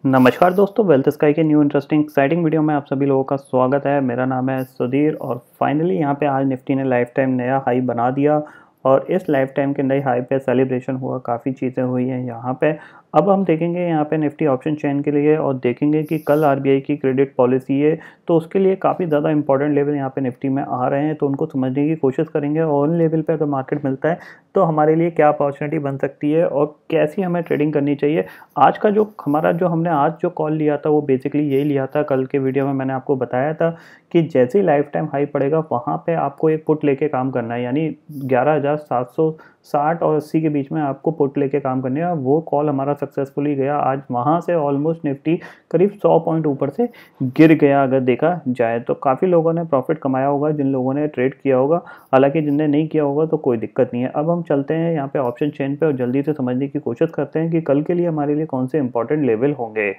नमस्कार दोस्तों, wealth sky के न्यू इंटरेस्टिंग एक्साइटिंग वीडियो में आप सभी लोगों का स्वागत है। मेरा नाम है सुधीर और फाइनली यहाँ पे आज निफ्टी ने लाइफ टाइम नया हाई बना दिया और इस लाइफ टाइम के नए हाई पे सेलिब्रेशन हुआ, काफ़ी चीज़ें हुई हैं यहाँ पे। अब हम देखेंगे यहाँ पे निफ्टी ऑप्शन चेन के लिए और देखेंगे कि कल आरबीआई की क्रेडिट पॉलिसी है, तो उसके लिए काफ़ी ज़्यादा इंपॉर्टेंट लेवल यहाँ पे निफ्टी में आ रहे हैं, तो उनको समझने की कोशिश करेंगे और उन लेवल पे अगर मार्केट मिलता है तो हमारे लिए क्या अपॉर्चुनिटी बन सकती है और कैसी हमें ट्रेडिंग करनी चाहिए। आज का जो हमारा जो हमने आज जो कॉल लिया था वो बेसिकली यही लिया था। कल के वीडियो में मैंने आपको बताया था कि जैसे ही लाइफ टाइम हाई पड़ेगा वहाँ पे आपको एक पुट लेके काम करना है, यानी 11,760 और 80 के बीच में आपको पुट लेके काम करने है। वो कॉल हमारा सक्सेसफुली गया। आज वहाँ से ऑलमोस्ट निफ्टी करीब 100 पॉइंट ऊपर से गिर गया अगर देखा जाए तो। काफ़ी लोगों ने प्रॉफिट कमाया होगा जिन लोगों ने ट्रेड किया होगा, हालांकि जिनने नहीं किया होगा तो कोई दिक्कत नहीं है। अब हम चलते हैं यहाँ पे ऑप्शन चेन पे और जल्दी से समझने की कोशिश करते हैं कि कल के लिए हमारे लिए कौन से इंपॉर्टेंट लेवल होंगे।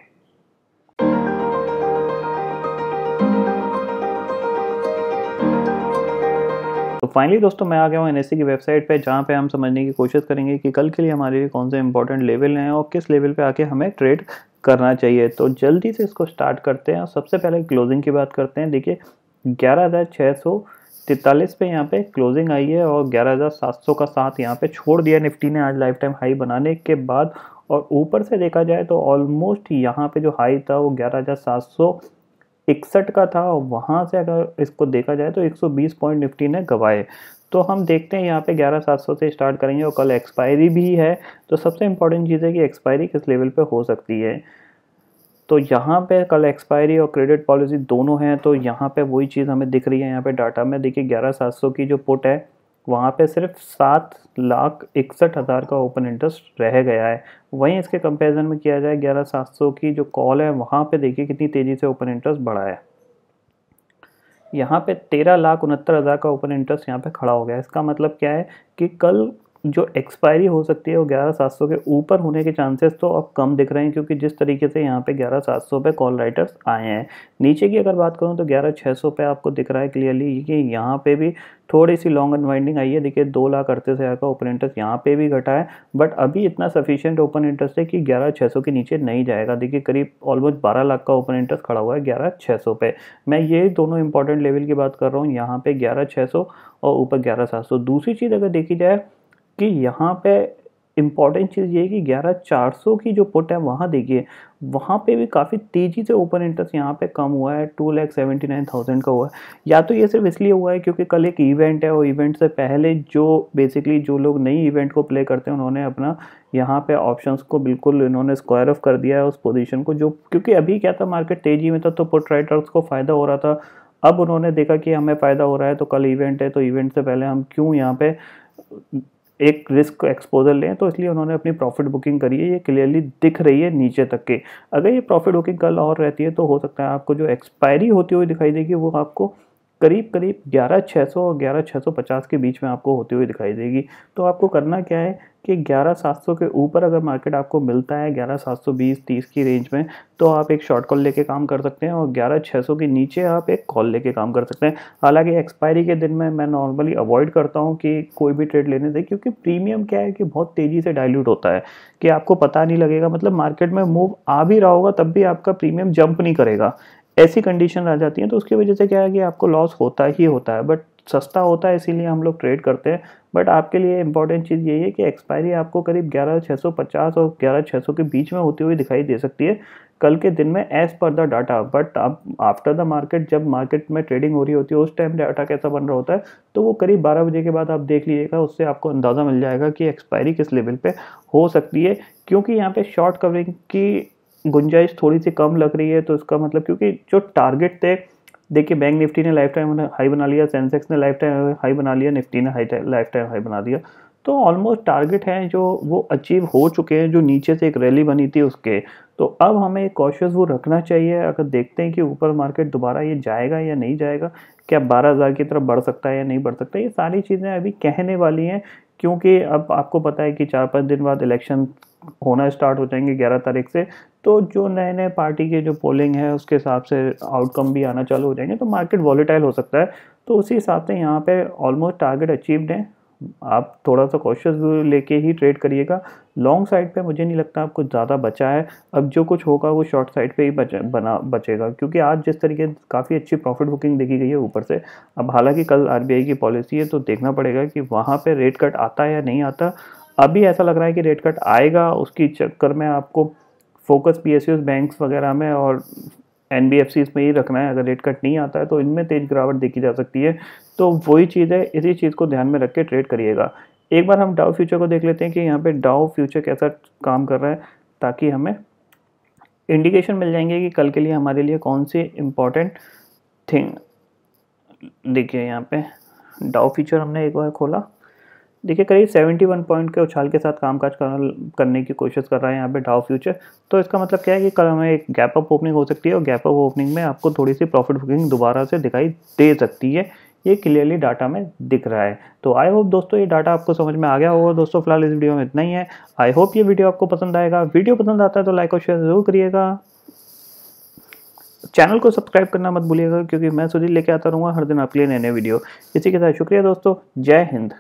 तो फाइनली दोस्तों मैं आ गया हूँ एनएससी की वेबसाइट पे, जहाँ पे हम समझने की कोशिश करेंगे कि कल के लिए हमारे लिए कौन से इंपॉर्टेंट लेवल हैं और किस लेवल पे आके हमें ट्रेड करना चाहिए। तो जल्दी से इसको स्टार्ट करते हैं और सबसे पहले क्लोजिंग की बात करते हैं। देखिए 11,643 पे यहाँ पे क्लोजिंग आई है और 11,700 का साथ यहाँ पे छोड़ दिया निफ्टी ने आज लाइफ टाइम हाई बनाने के बाद। और ऊपर से देखा जाए तो ऑलमोस्ट यहाँ पे जो हाई था वो 11,761 का था और वहाँ से अगर इसको देखा जाए तो 120 पॉइंट निफ्टी ने गवाए। तो हम देखते हैं यहाँ पे 11,700 से स्टार्ट करेंगे और कल एक्सपायरी भी है, तो सबसे इंपॉर्टेंट चीज़ है कि एक्सपायरी किस लेवल पे हो सकती है। तो यहाँ पे कल एक्सपायरी और क्रेडिट पॉलिसी दोनों हैं, तो यहाँ पे वही चीज़ हमें दिख रही है। यहाँ पे डाटा में देखिए 11,700 की जो पुट है वहाँ पे सिर्फ 7,61,000 का ओपन इंटरेस्ट रह गया है। वहीं इसके कंपैरिजन में किया जाए 11,700 की जो कॉल है वहाँ पे देखिए कितनी तेज़ी से ओपन इंटरेस्ट बढ़ा है। यहाँ पे 13,69,000 का ओपन इंटरेस्ट यहाँ पे खड़ा हो गया है। इसका मतलब क्या है कि कल जो एक्सपायरी हो सकती है वो 11,700 के ऊपर होने के चांसेस तो अब कम दिख रहे हैं, क्योंकि जिस तरीके से यहाँ पे 11,700 पे कॉल राइटर्स आए हैं। नीचे की अगर बात करूँ तो 11,600 पे आपको दिख रहा है क्लियरली कि यहाँ पे भी थोड़ी सी लॉन्ग अनवाइंडिंग आई है। देखिए 2,38,000 का ओपन इंटरेस्ट यहाँ पे भी घटा है, बट अभी इतना सफिशिएंट ओपन इंटरेस्ट है कि 11,600 के नीचे नहीं जाएगा। देखिए करीब ऑलमोस्ट 12 लाख का ओपन इंटरेस्ट खड़ा हुआ है 11,600 पे। मैं ये दोनों इंपॉर्टेंट लेवल की बात कर रहा हूँ, यहाँ पे 11,600 और ऊपर 11,700। दूसरी चीज़ अगर देखी जाए कि यहाँ पे इम्पॉर्टेंट चीज़ ये है कि 11,400 की जो पुट है वहाँ देखिए वहाँ पे भी काफ़ी तेज़ी से ओपन इंटरेस्ट यहाँ पे कम हुआ है, 2,79,000 का हुआ है। या तो ये सिर्फ इसलिए हुआ है क्योंकि कल एक इवेंट है और इवेंट से पहले जो बेसिकली जो लोग नई इवेंट को प्ले करते हैं उन्होंने अपना यहाँ पे ऑप्शंस को बिल्कुल इन्होंने स्क्वायर ऑफ कर दिया है उस पोजीशन को, जो क्योंकि अभी क्या था मार्केट तेज़ी में था तो पुट राइटर्स को फ़ायदा हो रहा था। अब उन्होंने देखा कि हमें फ़ायदा हो रहा है तो कल इवेंट है तो इवेंट से पहले हम क्यों यहाँ पे एक रिस्क एक्सपोजर लें, तो इसलिए उन्होंने अपनी प्रॉफिट बुकिंग करी है। ये क्लियरली दिख रही है नीचे तक के। अगर ये प्रॉफिट बुकिंग कल और रहती है तो हो सकता है आपको जो एक्सपायरी होती हुई दिखाई देगी वो आपको करीब करीब 11,600 और 11,650 के बीच में आपको होती हुई दिखाई देगी। तो आपको करना क्या है कि 11,700 के ऊपर अगर मार्केट आपको मिलता है 11,720-30 की रेंज में, तो आप एक शॉर्ट कॉल लेके काम कर सकते हैं और 11,600 के नीचे आप एक कॉल लेके काम कर सकते हैं। हालांकि एक्सपायरी के दिन में मैं नॉर्मली अवॉइड करता हूं कि कोई भी ट्रेड लेने से, क्योंकि प्रीमियम क्या है कि बहुत तेज़ी से डाइल्यूट होता है कि आपको पता नहीं लगेगा। मतलब मार्केट में मूव आ भी रहा होगा तब भी आपका प्रीमियम जंप नहीं करेगा, ऐसी कंडीशन आ जाती है। तो उसकी वजह से क्या है कि आपको लॉस होता ही होता है, बट सस्ता होता है इसीलिए हम लोग ट्रेड करते हैं। बट आपके लिए इंपॉर्टेंट चीज़ यही है कि एक्सपायरी आपको करीब 11,650 और 11,600 के बीच में होती हुई दिखाई दे सकती है कल के दिन में as per the data. But अब आफ्टर द मार्केट जब मार्केट में ट्रेडिंग हो रही होती है उस टाइम डाटा कैसा बन रहा होता है, तो वो करीब 12 बजे के बाद आप देख लीजिएगा, उससे आपको अंदाज़ा मिल जाएगा कि एक्सपायरी किस लेवल पे हो सकती है। क्योंकि यहाँ पे शॉर्ट कवरिंग की गुंजाइश थोड़ी सी कम लग रही है, तो इसका मतलब क्योंकि जो टारगेट थे, देखिए बैंक निफ्टी ने लाइफ टाइम हाई बना लिया, सेंसेक्स ने लाइफ टाइम हाई बना लिया, निफ्टी ने लाइफ टाइम हाई बना दिया। तो ऑलमोस्ट टारगेट हैं जो वो अचीव हो चुके हैं, जो नीचे से एक रैली बनी थी उसके। तो अब हमें एक कॉशियस वो रखना चाहिए। अगर देखते हैं कि ऊपर मार्केट दोबारा ये जाएगा या नहीं जाएगा, क्या 12,000 की तरफ बढ़ सकता है या नहीं बढ़ सकता है, ये सारी चीज़ें अभी कहने वाली हैं। क्योंकि अब आपको पता है कि 4-5 दिन बाद इलेक्शन होना स्टार्ट हो जाएंगे 11 तारीख से, तो जो नए नए पार्टी के जो पोलिंग है उसके हिसाब से आउटकम भी आना चालू हो जाएंगे, तो मार्केट वॉलेटाइल हो सकता है। तो उसी हिसाब से यहाँ पे ऑलमोस्ट टारगेट अचीव्ड है आप थोड़ा सा कॉशियस व्यू लेके ही ट्रेड करिएगा। लॉन्ग साइड पे मुझे नहीं लगता आपको ज़्यादा बचा है, अब जो कुछ होगा वो शॉर्ट साइड पे ही बचेगा, क्योंकि आज जिस तरीके काफ़ी अच्छी प्रॉफिट बुकिंग देखी गई है ऊपर से। अब हालांकि कल आरबीआई की पॉलिसी है तो देखना पड़ेगा कि वहाँ पे रेट कट आता है या नहीं आता। अभी ऐसा लग रहा है कि रेट कट आएगा, उसकी चक्कर में आपको फोकस पीएसयूज बैंक्स वगैरह में और एनबीएफसीज में ही रखना है। अगर रेट कट नहीं आता है तो इनमें तेज गिरावट देखी जा सकती है। तो वही चीज़ है, इसी चीज़ को ध्यान में रख के ट्रेड करिएगा। एक बार हम डाउ फ्यूचर को देख लेते हैं कि यहाँ पे डाउ फ्यूचर कैसा काम कर रहा है, ताकि हमें इंडिकेशन मिल जाएंगे कि कल के लिए हमारे लिए कौन सी इम्पोर्टेंट थिंग। देखिए यहाँ पे डाउ फ्यूचर हमने एक बार खोला, देखिए करीब 71 पॉइंट के उछाल के साथ कामकाज करने की कोशिश कर रहा है यहाँ पे डाउ फ्यूचर। तो इसका मतलब क्या है कि कल हमें एक गैप अप ओपनिंग हो सकती है और गैप अप ओपनिंग में आपको थोड़ी सी प्रॉफिट बुकिंग दोबारा से दिखाई दे सकती है। ये क्लियरली डाटा में दिख रहा है। तो आई होप दोस्तों ये डाटा आपको समझ में आ गया होगा। दोस्तों फिलहाल इस वीडियो में इतना ही है। आई होप ये वीडियो आपको पसंद आएगा। वीडियो पसंद आता है तो लाइक और शेयर जरूर करिएगा। चैनल को सब्सक्राइब करना मत भूलिएगा, क्योंकि मैं सुधीर लेके आता रहूँगा हर दिन आपके लिए नए नए वीडियो। इसी के साथ शुक्रिया दोस्तों, जय हिंद।